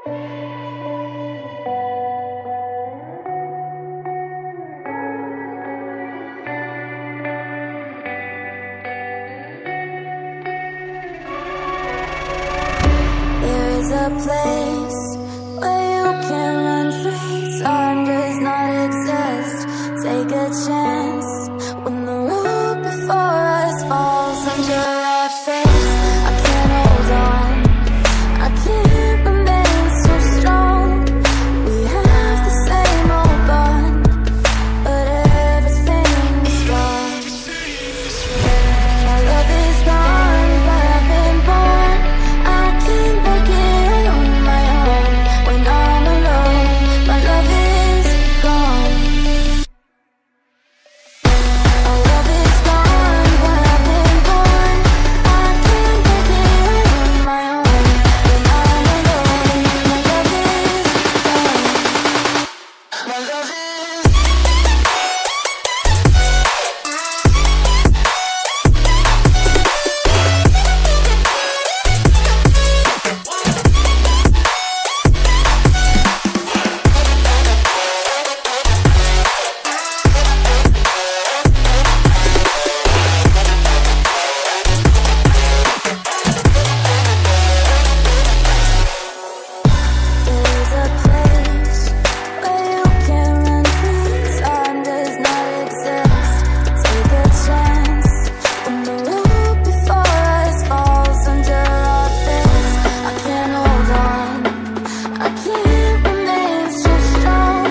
There is a place where you can run free. Time does not exist. Take a chance when the road before us falls under our face. I can't hold on, I can't remain so strong. We have the same old bond, but everything is wrong. My love is gone, but I've been born. I can't make it on my own. When I'm alone, my love is gone. My love is gone, but I've been born. I can't make it on my own. When I'm alone, my love is gone. My love is There's a place where you can run free. Time does not exist. Take a chance when the road before us falls under our face. I can't hold on, I can't remain so strong.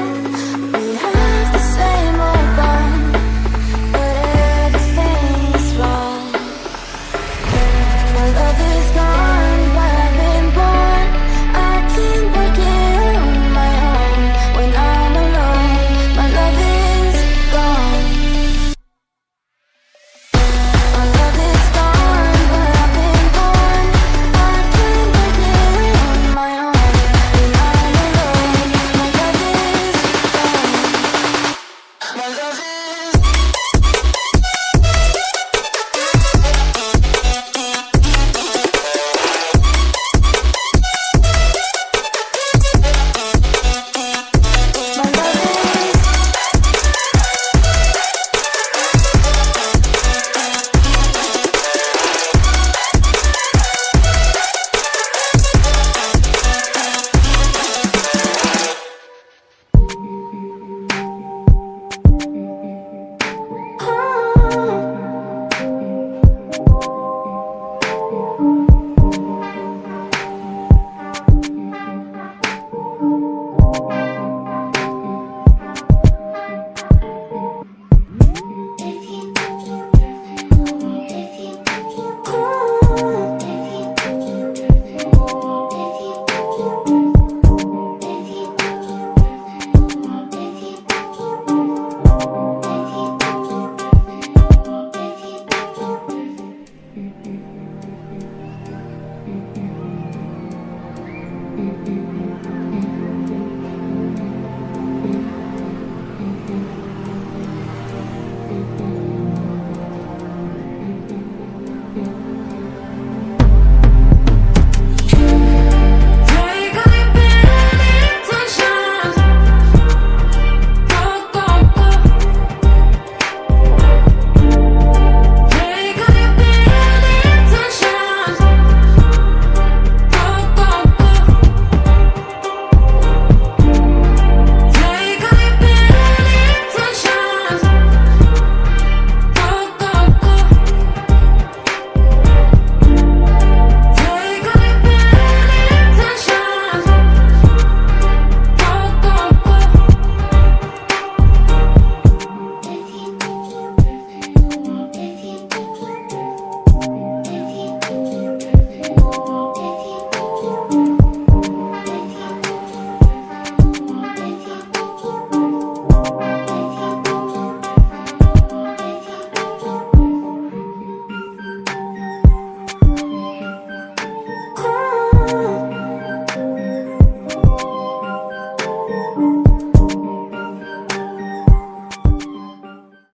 We have the same old bond, but everything's wrong. My love is gone, but I've been born. I can't work it on my own. When I'm alone, my love is gone. My love is gone, but I've been born. I can't work it on my own. When I'm alone, my love is gone. My love is My love is Mm-hmm.